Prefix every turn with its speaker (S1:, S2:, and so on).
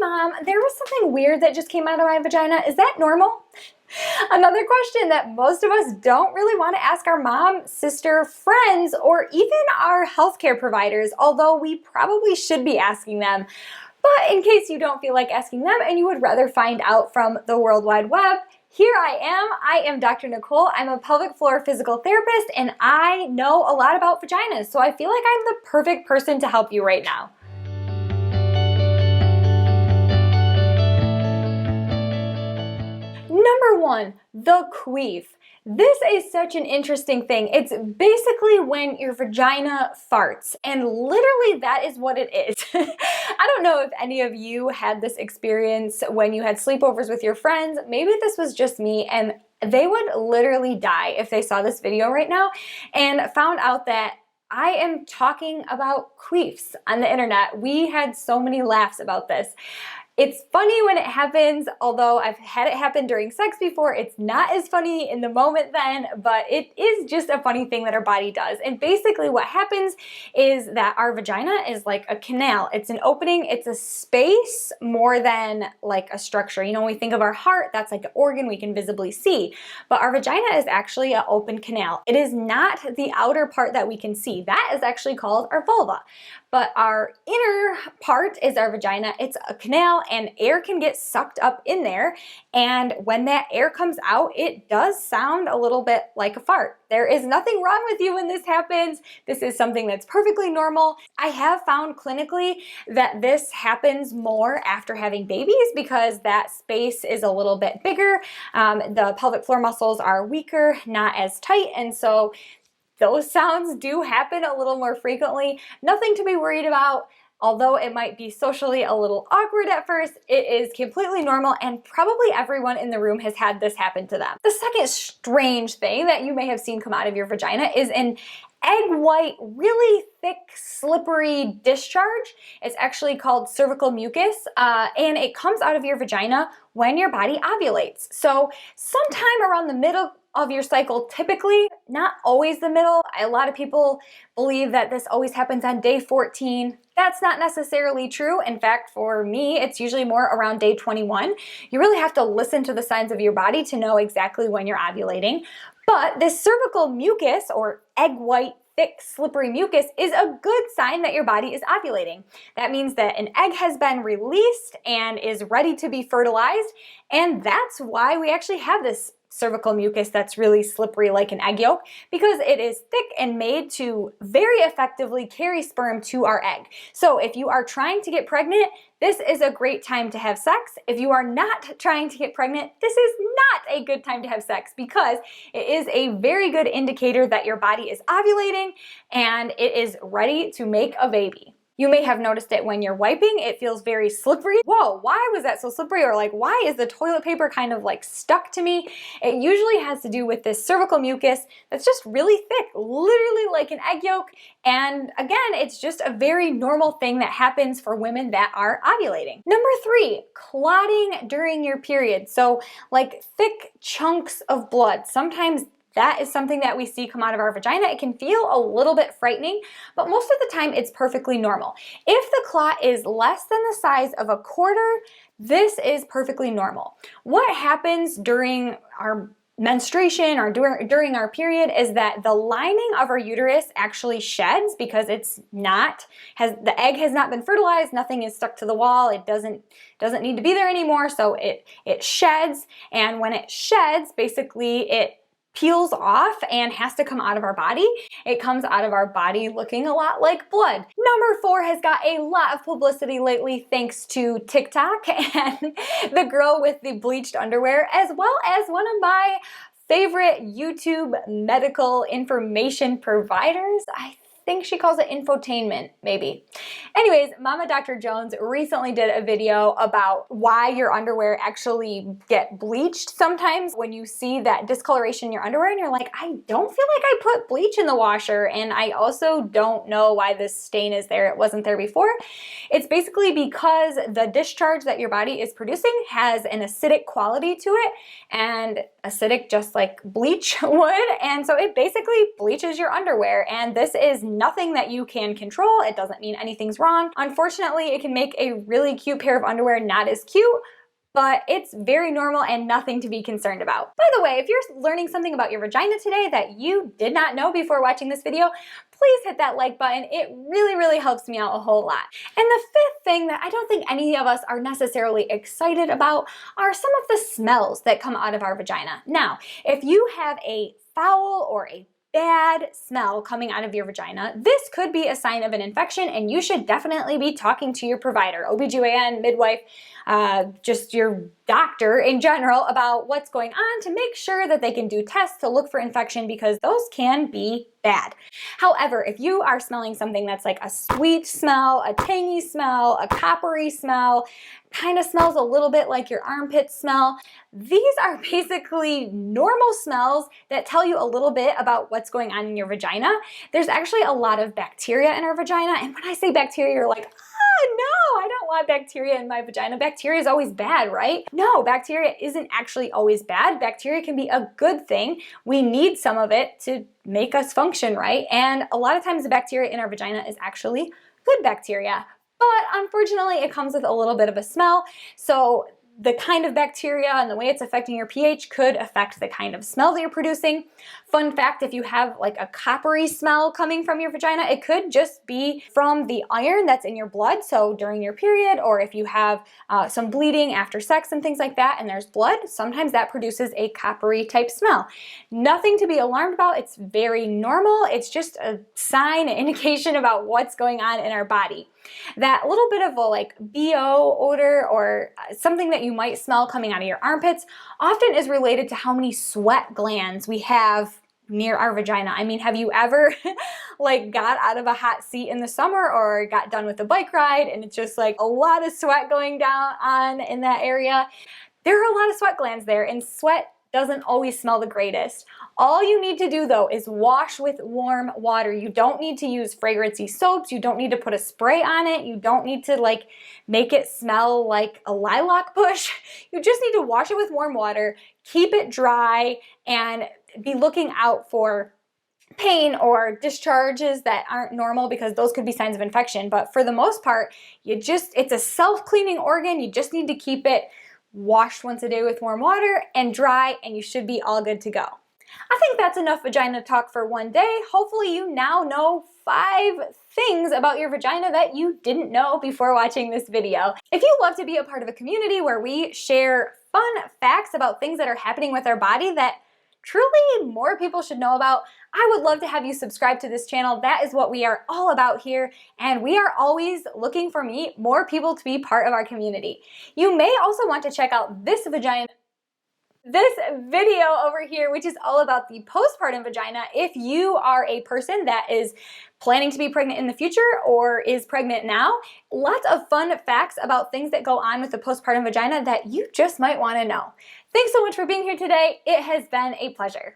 S1: Mom, there was something weird that just came out of my vagina. Is that normal? Another question that most of us don't really want to ask our mom, sister, friends, or even our healthcare providers, although we probably should be asking them. But in case you don't feel like asking them and you would rather find out from the World Wide Web, here I am. I am Dr. Nicole. I'm a pelvic floor physical therapist and I know a lot about vaginas, so I feel like I'm the perfect person to help you right now. Number one, the queef. This is such an interesting thing. It's basically when your vagina farts, and literally that is what it is. I don't know if any of you had this experience when you had sleepovers with your friends. Maybe this was just me, and they would literally die if they saw this video right now and found out that I am talking about queefs on the internet. We had so many laughs about this. It's funny when it happens, although I've had it happen during sex before. It's not as funny in the moment then, but it is just a funny thing that our body does. And basically what happens is that our vagina is like a canal. It's an opening, it's a space more than like a structure. You know, when we think of our heart, that's like an organ we can visibly see. But our vagina is actually an open canal. It is not the outer part that we can see. That is actually called our vulva. But our inner part is our vagina. It's a canal and air can get sucked up in there. And when that air comes out, it does sound a little bit like a fart. There is nothing wrong with you when this happens. This is something that's perfectly normal. I have found clinically that this happens more after having babies because that space is a little bit bigger. The pelvic floor muscles are weaker, not as tight. And so those sounds do happen a little more frequently. Nothing to be worried about. Although it might be socially a little awkward at first, it is completely normal and probably everyone in the room has had this happen to them. The second strange thing that you may have seen come out of your vagina is an egg white, really thick, slippery discharge. It's actually called cervical mucus, and it comes out of your vagina when your body ovulates. So sometime around the middle of your cycle, typically, not always the middle. A lot of people believe that this always happens on day 14. That's not necessarily true. In fact, for me, it's usually more around day 21. You really have to listen to the signs of your body to know exactly when you're ovulating. But this cervical mucus, or egg white, thick, slippery mucus, is a good sign that your body is ovulating. That means that an egg has been released and is ready to be fertilized, and that's why we actually have this cervical mucus that's really slippery like an egg yolk, because it is thick and made to very effectively carry sperm to our egg. So if you are trying to get pregnant, this is a great time to have sex. If you are not trying to get pregnant, this is not a good time to have sex because it is a very good indicator that your body is ovulating and it is ready to make a baby. You may have noticed it when you're wiping. It feels very slippery. Whoa, why was that so slippery? Or like, why is the toilet paper kind of like stuck to me? It usually has to do with this cervical mucus that's just really thick, literally like an egg yolk. And again, it's just a very normal thing that happens for women that are ovulating. Number three, clotting during your period. So like thick chunks of blood. Sometimes that is something that we see come out of our vagina. It can feel a little bit frightening, but most of the time it's perfectly normal. If the clot is less than the size of a quarter, this is perfectly normal. What happens during our menstruation or during our period is that the lining of our uterus actually sheds because the egg has not been fertilized, nothing is stuck to the wall, it doesn't need to be there anymore, so it sheds, and when it sheds, basically it peels off and has to come out of our body. It comes out of our body looking a lot like blood. Number four has got a lot of publicity lately thanks to TikTok and the girl with the bleached underwear, as well as one of my favorite YouTube medical information providers. I think she calls it infotainment, maybe. Anyways, Mama Dr. Jones recently did a video about why your underwear actually get bleached sometimes when you see that discoloration in your underwear and you're like, I don't feel like I put bleach in the washer, and I also don't know why this stain is there. It wasn't there before. It's basically because the discharge that your body is producing has an acidic quality to it, and acidic just like bleach would, and so it basically bleaches your underwear, and this is nothing that you can control. It doesn't mean anything's wrong. Unfortunately, it can make a really cute pair of underwear not as cute, but it's very normal and nothing to be concerned about. By the way, if you're learning something about your vagina today that you did not know before watching this video, please hit that like button. It really, really helps me out a whole lot. And the fifth thing that I don't think any of us are necessarily excited about are some of the smells that come out of our vagina. Now, if you have a foul or a bad smell coming out of your vagina, this could be a sign of an infection, and you should definitely be talking to your provider, OBGYN, midwife, just your doctor in general, about what's going on to make sure that they can do tests to look for infection, because those can be bad. However, if you are smelling something that's like a sweet smell, a tangy smell, a coppery smell, kind of smells a little bit like your armpit smell, these are basically normal smells that tell you a little bit about what's going on in your vagina. There's actually a lot of bacteria in our vagina, and when I say bacteria, you're like, no, I don't want bacteria in my vagina. Bacteria is always bad, right? No, bacteria isn't actually always bad. Bacteria can be a good thing. We need some of it to make us function right, and a lot of times the bacteria in our vagina is actually good bacteria. But unfortunately, it comes with a little bit of a smell, so the kind of bacteria and the way it's affecting your pH could affect the kind of smell that you're producing. Fun fact, if you have like a coppery smell coming from your vagina, it could just be from the iron that's in your blood. So during your period, or if you have some bleeding after sex and things like that, and there's blood, sometimes that produces a coppery type smell. Nothing to be alarmed about. It's very normal. It's just a sign, an indication about what's going on in our body. That little bit of a like BO odor or something that you might smell coming out of your armpits often is related to how many sweat glands we have near our vagina. I mean, have you ever like got out of a hot seat in the summer or got done with a bike ride and it's just like a lot of sweat going down on in that area? There are a lot of sweat glands there, and sweat doesn't always smell the greatest. All you need to do though is wash with warm water. You don't need to use fragrancy soaps. You don't need to put a spray on it. You don't need to like make it smell like a lilac bush. You just need to wash it with warm water, keep it dry, and be looking out for pain or discharges that aren't normal, because those could be signs of infection. But for the most part, it's a self-cleaning organ. You just need to keep it washed once a day with warm water and dry, and you should be all good to go. I think that's enough vagina talk for one day. Hopefully you now know 5 things about your vagina that you didn't know before watching this video. If you love to be a part of a community where we share fun facts about things that are happening with our body that truly more people should know about, I would love to have you subscribe to this channel. That is what we are all about here, and we are always looking for more people to be part of our community. You may also want to check out this video over here, which is all about the postpartum vagina. If you are a person that is planning to be pregnant in the future or is pregnant now, lots of fun facts about things that go on with the postpartum vagina that you just might want to know. Thanks so much for being here today. It has been a pleasure.